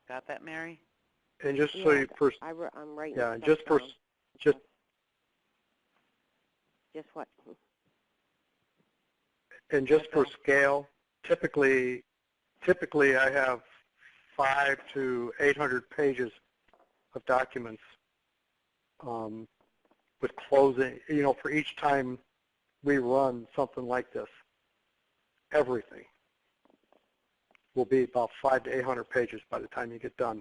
Got that, Mary? And just so you first, I'm writing. yeah, stuff down. just what? and just for scale, typically I have 500 to 800 pages of documents with closing. You know, for each time we run something like this, everything will be about 500 to 800 pages by the time you get done.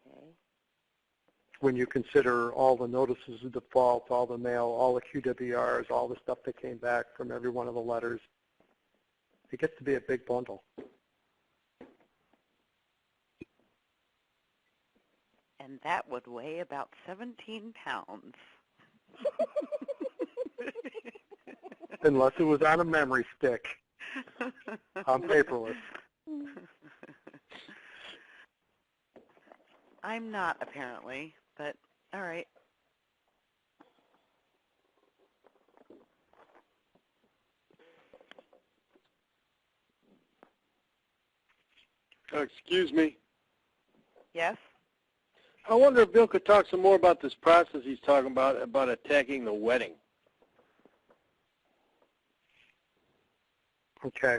Okay. When you consider all the notices of default, all the mail, all the QWRs, all the stuff that came back from every one of the letters, it gets to be a big bundle. And that would weigh about 17 pounds. Unless it was on a memory stick. I'm paperless. I'm not, apparently, but all right. Excuse me. Yes? I wonder if Bill could talk some more about this process he's talking about attacking the wedding. Okay.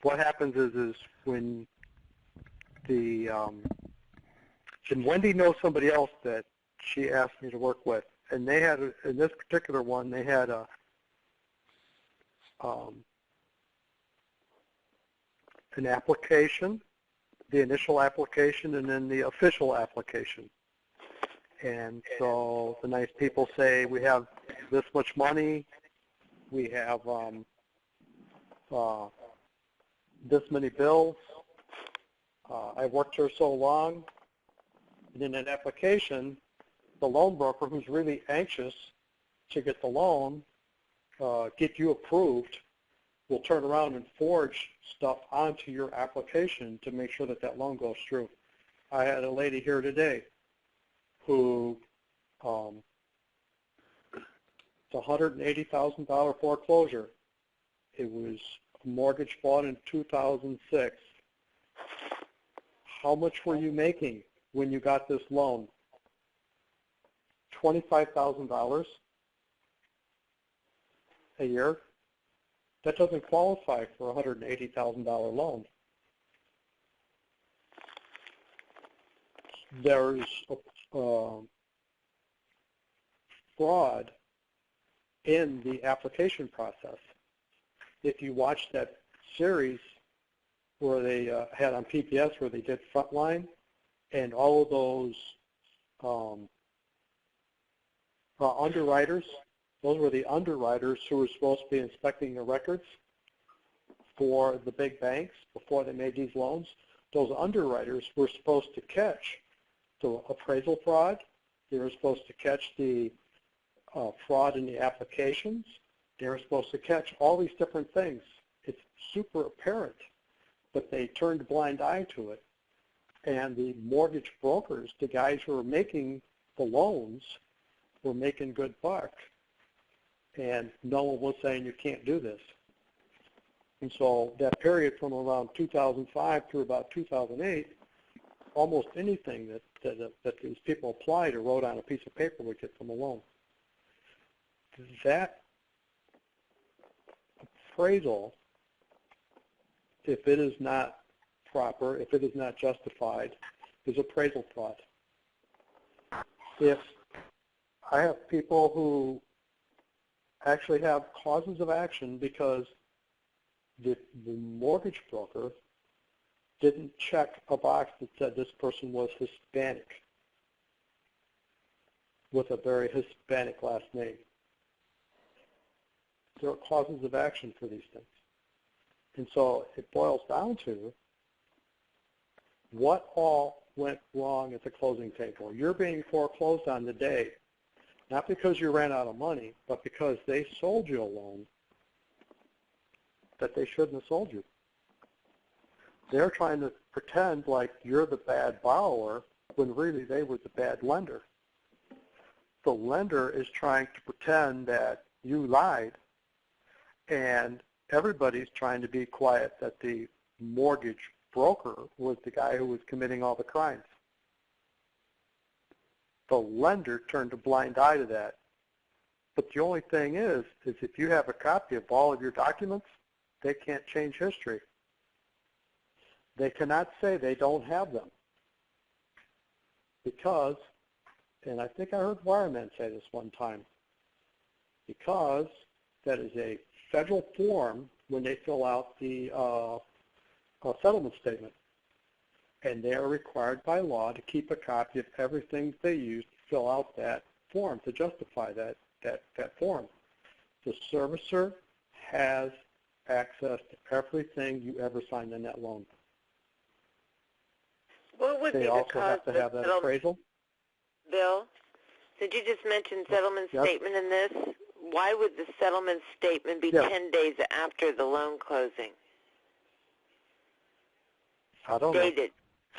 What happens is when and Wendy knows somebody else that she asked me to work with, and they had, in this particular one, they had an application, the initial application, and then the official application. And so the nice people say, we have this much money, we have this many bills, I've worked here so long. And in an application, the loan broker, who's really anxious to get the loan, get you approved, will turn around and forge stuff onto your application to make sure that that loan goes through. I had a lady here today who it's a $180,000 foreclosure. It was a mortgage bought in 2006. How much were you making when you got this loan? $25,000 a year. That doesn't qualify for a $180,000 loan. There's fraud in the application process. If you watch that series where they had on PBS where they did Frontline, and all of those underwriters, those were the underwriters who were supposed to be inspecting the records for the big banks before they made these loans. Those underwriters were supposed to catch the appraisal fraud. They were supposed to catch the fraud in the applications. They were supposed to catch all these different things. It's super apparent, but they turned a blind eye to it. And the mortgage brokers, the guys who were making the loans, were making good buck. And no one was saying you can't do this. And so that period from around 2005 through about 2008, almost anything that these people applied or wrote on a piece of paper would get them a loan. That appraisal, if it is not proper, if it is not justified, is appraisal fraud. If I have people who actually have causes of action because the mortgage broker didn't check a box that said this person was Hispanic with a very Hispanic last name. There are causes of action for these things. And so it boils down to what all went wrong at the closing table. You're being foreclosed on today, not because you ran out of money, but because they sold you a loan that they shouldn't have sold you. They're trying to pretend like you're the bad borrower when really they were the bad lender. The lender is trying to pretend that you lied, and everybody's trying to be quiet that the mortgage broker was the guy who was committing all the crimes. The lender turned a blind eye to that. But the only thing is if you have a copy of all of your documents, they can't change history. They cannot say they don't have them. Because, and I think I heard Wireman say this one time, because that is a federal form when they fill out the settlement statement. And they are required by law to keep a copy of everything they use to fill out that form, to justify that form. The servicer has access to everything you ever signed in that loan. What would They be the also cause have to have that appraisal. Bill, did you just mention settlement Yes. statement in this? Why would the settlement statement be 10 days after the loan closing? I don't know. Dated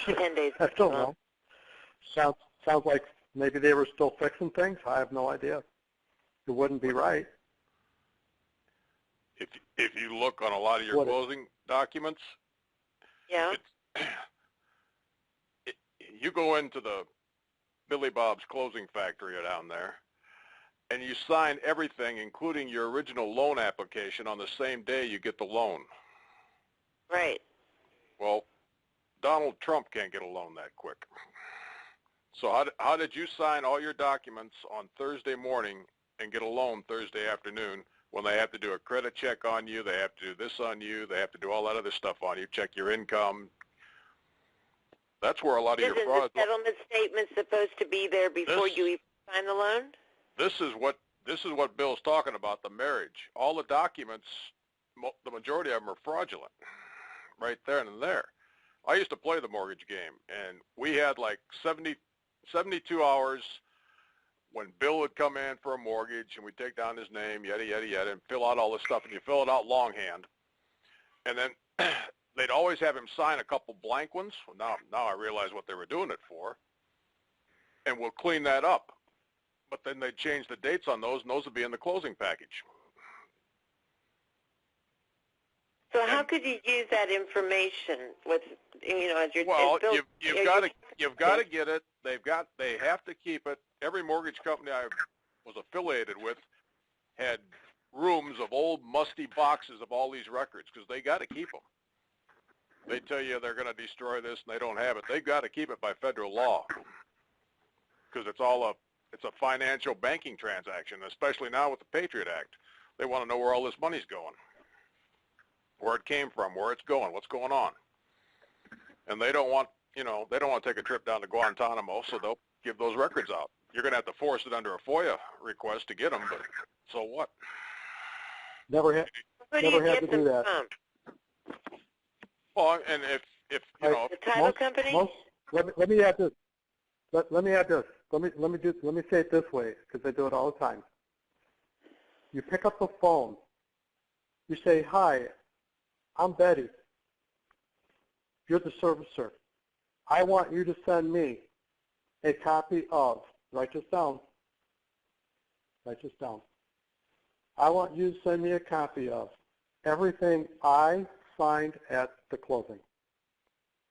10 days I after don't the loan. know. Sounds like maybe they were still fixing things. I have no idea. It wouldn't be right. If you look on a lot of your closing documents, Yeah. You go into the Billy Bob's closing factory down there, and you sign everything, including your original loan application, on the same day you get the loan. Right. Well, Donald Trump can't get a loan that quick. So how did you sign all your documents on Thursday morning and get a loan Thursday afternoon when they have to do a credit check on you, they have to do this on you, they have to do all that other stuff on you, check your income? That's where a lot of your fraud. Isn't the settlement statement supposed to be there before you even sign the loan? This is what Bill's talking about, the marriage. All the documents, the majority of them are fraudulent, right there and there. I used to play the mortgage game, and we had like 72 hours when Bill would come in for a mortgage, and we'd take down his name, yada, yada, yada, and fill out all this stuff, and you fill it out longhand. And then they'd always have him sign a couple blank ones. Well, now I realize what they were doing it for. And we'll clean that up. But then they'd change the dates on those, and those would be in the closing package. So how could you use that information with, as you're... Well, you've got to get it. They have to keep it. Every mortgage company I was affiliated with had rooms of old musty boxes of all these records because they got to keep them. They tell you they're going to destroy this and they don't have it. They've got to keep it by federal law because it's a financial banking transaction, especially now with the Patriot Act. They want to know where all this money's going, where it came from, where it's going, what's going on. And they don't want, they don't want to take a trip down to Guantanamo, so they'll give those records out. You're going to have to force it under a FOIA request to get them, but so what? Never had to do that. Well, and if the title company? Let me add this. Let me add this. Let me say it this way because I do it all the time. You pick up the phone. You say, "Hi, I'm Betty. You're the servicer. I want you to send me a copy of," write this down. Write this down. "I want you to send me a copy of everything I signed at the closing.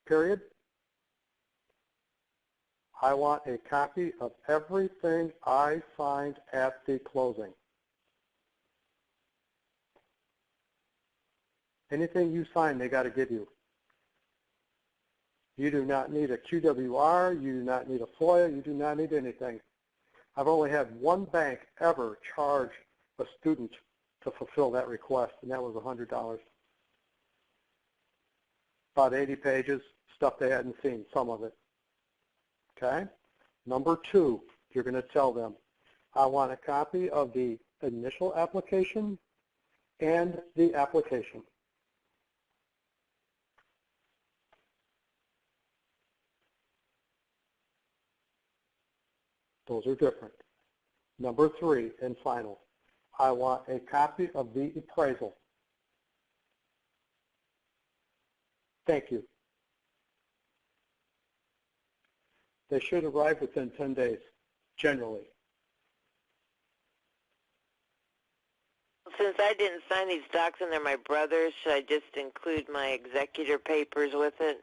Period. I want a copy of everything I signed at the closing. Anything you sign, they got to give you. You do not need a QWR. You do not need a FOIA. You do not need anything. I've only had one bank ever charge a student to fulfill that request, and that was $100. About 80 pages, stuff they hadn't seen, some of it. Okay? Number two, you're going to tell them, I want a copy of the initial application and the application. Those are different. Number three, and final, I want a copy of the appraisal. Thank you. They should arrive within 10 days, generally. Since I didn't sign these docs and they're my brother's, should I just include my executor papers with it?